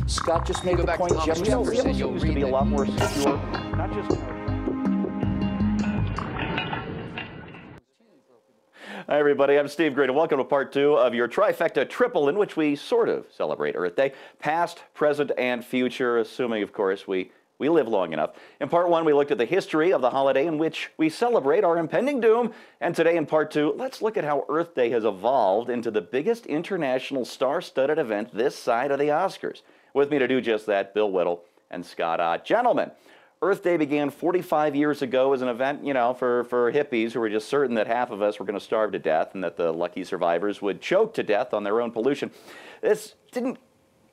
Scott just made the point just Jefferson used to be a lot more secure, not just. Hi, everybody. I'm Steve Green, and welcome to part 2 of your Trifecta Triple, in which we sort of celebrate Earth Day, past, present, and future, assuming, of course, we live long enough. In part 1, we looked at the history of the holiday in which we celebrate our impending doom, and today in part 2, let's look at how Earth Day has evolved into the biggest international star-studded event this side of the Oscars. With me to do just that, Bill Whittle and Scott Ott. Gentlemen, Earth Day began 45 years ago as an event, you know, for hippies who were just certain that half of us were going to starve to death and that the lucky survivors would choke to death on their own pollution. This didn't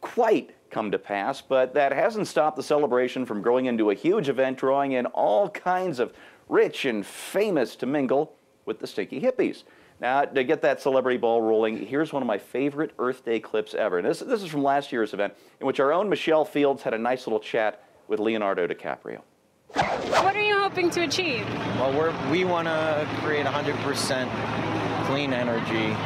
quite come to pass, but that hasn't stopped the celebration from growing into a huge event, drawing in all kinds of rich and famous to mingle with the stinky hippies. Now, to get that celebrity ball rolling, here's one of my favorite Earth Day clips ever. And this is from last year's event, in which our own Michelle Fields had a nice little chat with Leonardo DiCaprio. What are you hoping to achieve? Well, we want to create 100% clean energy.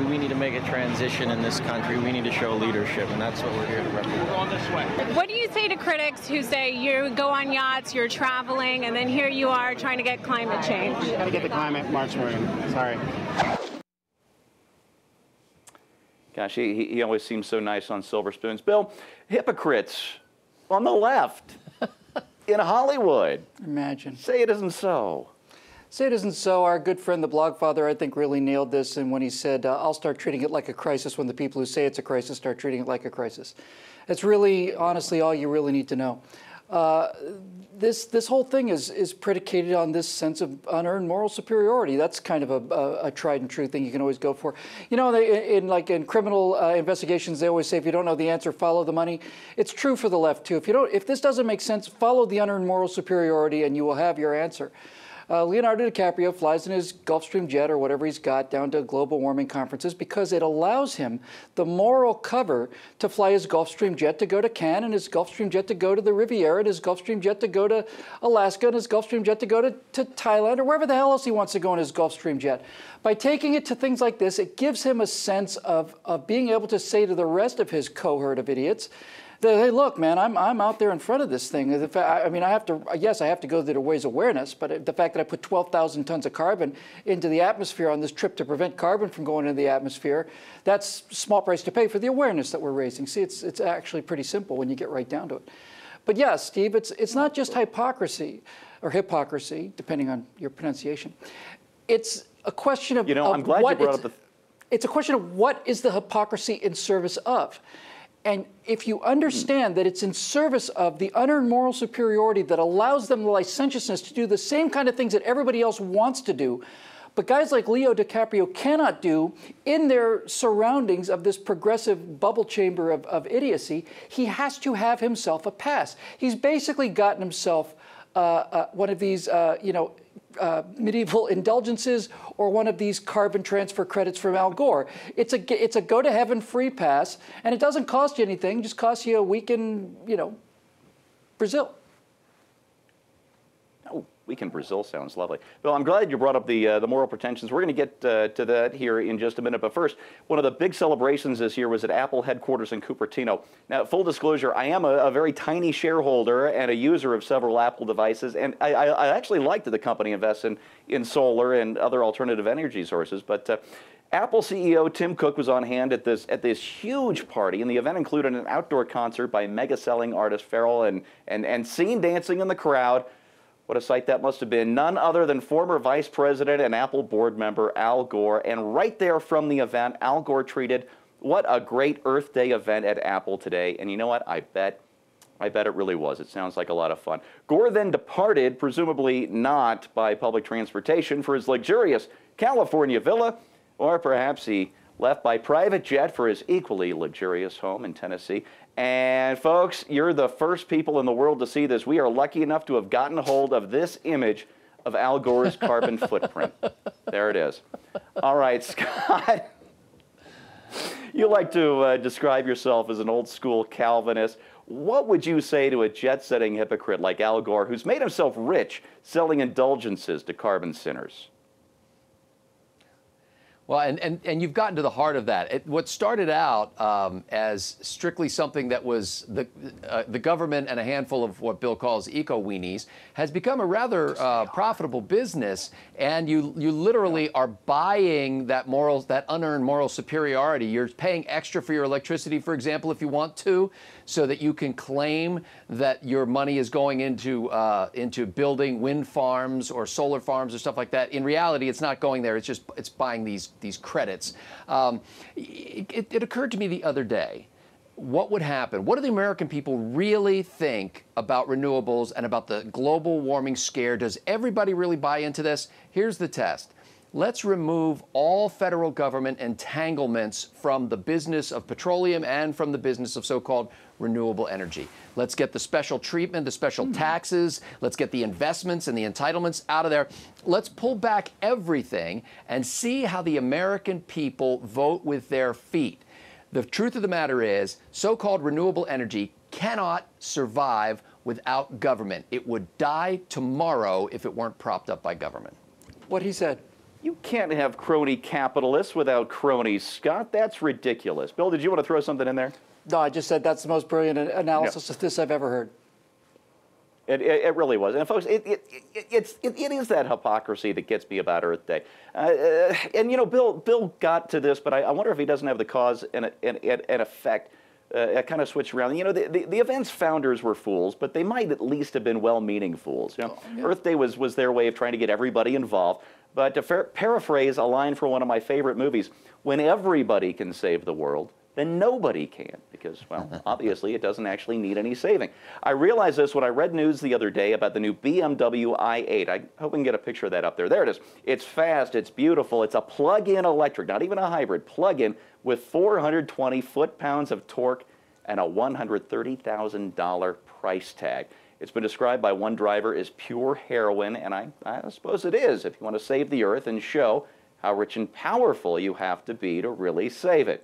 We need to make a transition in this country. We need to show leadership, and that's what we're here to represent. We're going this way. What do you say to critics who say you go on yachts, you're traveling, and then here you are trying to get climate change? Got to get the climate march moving. Sorry. Gosh, he always seems so nice on silver spoons. Bill, hypocrites on the left in Hollywood. Imagine. Say it isn't so. Say it isn't so. Our good friend, the Blogfather, I think really nailed this, and when he said, I'll start treating it like a crisis when the people who say it's a crisis start treating it like a crisis. It's really, honestly, all you really need to know. This whole thing is predicated on this sense of unearned moral superiority. That's kind of a tried and true thing you can always go for. You know, in criminal investigations, they always say if you don't know the answer, follow the money. It's true for the left too. If this doesn't make sense, follow the unearned moral superiority, and you will have your answer. Leonardo DiCaprio flies in his Gulfstream jet or whatever he's got down to global warming conferences because it allows him the moral cover to fly his Gulfstream jet to go to Cannes, and his Gulfstream jet to go to the Riviera, and his Gulfstream jet to go to Alaska, and his Gulfstream jet to go to Thailand, or wherever the hell else he wants to go in his Gulfstream jet. By taking it to things like this, it gives him a sense of being able to say to the rest of his cohort of idiots, hey, look, man, I'm out there in front of this thing. I mean, I have to go to raise awareness, but the fact that I put 12,000 tons of carbon into the atmosphere on this trip to prevent carbon from going into the atmosphere, that's a small price to pay for the awareness that we're raising. See, it's actually pretty simple when you get right down to it. But yeah, Steve, it's not just hypocrisy, or hypocrisy, depending on your pronunciation. It's a question of, I'm glad you brought up it's a question of what is the hypocrisy in service of. And if you understand that it's in service of the unearned moral superiority that allows them the licentiousness to do the same kind of things that everybody else wants to do, but guys like Leo DiCaprio cannot do in their surroundings of this progressive bubble chamber of idiocy, he has to have himself a pass. He's basically gotten himself one of these, medieval indulgences or one of these carbon transfer credits from Al Gore. It's a go-to-heaven free pass, and it doesn't cost you anything, just costs you a week in, Brazil. Oh, week in Brazil sounds lovely. Bill, I'm glad you brought up the moral pretensions. We're going to get to that here in just a minute. But first, one of the big celebrations this year was at Apple headquarters in Cupertino. Now, full disclosure, I am a very tiny shareholder and a user of several Apple devices, and I actually like that the company invests in solar and other alternative energy sources. But Apple CEO Tim Cook was on hand at this huge party, and the event included an outdoor concert by mega-selling artist Pharrell and scene dancing in the crowd. What a sight that must have been. None other than former Vice President and Apple board member Al Gore. And right there from the event, Al Gore tweeted, "What a great Earth Day event at Apple today." And you know what? I bet it really was. It sounds like a lot of fun. Gore then departed, presumably not by public transportation, for his luxurious California villa, or perhaps he left by private jet for his equally luxurious home in Tennessee. And folks, you're the first people in the world to see this. We are lucky enough to have gotten a hold of this image of Al Gore's carbon footprint. There it is. All right, Scott, you like to describe yourself as an old school Calvinist. What would you say to a jet-setting hypocrite like Al Gore, who's made himself rich selling indulgences to carbon sinners? Well, and you've gotten to the heart of that. What started out as strictly something that was the government and a handful of what Bill calls eco-weenies has become a rather profitable business, and you literally are buying that unearned moral superiority. You're paying extra for your electricity, for example, if you want to, so that you can claim that your money is going into building wind farms or solar farms or stuff like that. In reality, it's not going there. It's buying these credits. It occurred to me the other day, what would happen? What do the American people really think about renewables and about the global warming scare? Does everybody really buy into this? Here's the test. Let's remove all federal government entanglements from the business of petroleum and from the business of so-called renewable energy. Let's get the special treatment, the special taxes. Let's get the investments and the entitlements out of there. Let's pull back everything and see how the American people vote with their feet. The truth of the matter is, so-called renewable energy cannot survive without government. It would die tomorrow if it weren't propped up by government. What he said. You can't have crony capitalists without cronies, Scott. That's ridiculous. Bill, did you want to throw something in there? No, I just said that's the most brilliant analysis of this I've ever heard. It really was. And folks, it is that hypocrisy that gets me about Earth Day. And, you know, Bill got to this, but I wonder if he doesn't have the cause and effect kind of switched around. You know, the event's founders were fools, but they might at least have been well-meaning fools. You know, Earth Day was their way of trying to get everybody involved. But to paraphrase a line from one of my favorite movies, when everybody can save the world, then nobody can, because, well, obviously it doesn't actually need any saving. I realized this when I read news the other day about the new BMW i8. I hope we can get a picture of that up there. There it is. It's fast, it's beautiful, it's a plug-in electric, not even a hybrid, plug-in with 420 foot-pounds of torque and a $130,000 price tag. It's been described by one driver as pure heroin, and I suppose it is if you want to save the Earth and show how rich and powerful you have to be to really save it.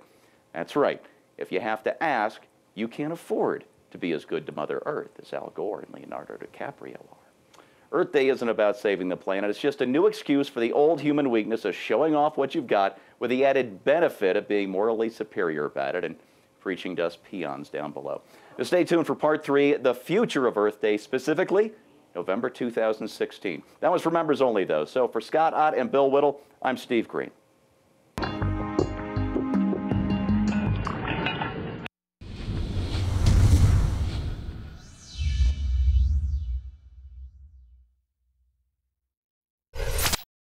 That's right. If you have to ask, you can't afford to be as good to Mother Earth as Al Gore and Leonardo DiCaprio are. Earth Day isn't about saving the planet. It's just a new excuse for the old human weakness of showing off what you've got with the added benefit of being morally superior about it and preaching to us peons down below. Now stay tuned for part 3, the future of Earth Day, specifically November 2016. That was for members only, though. So for Scott Ott and Bill Whittle, I'm Steve Green.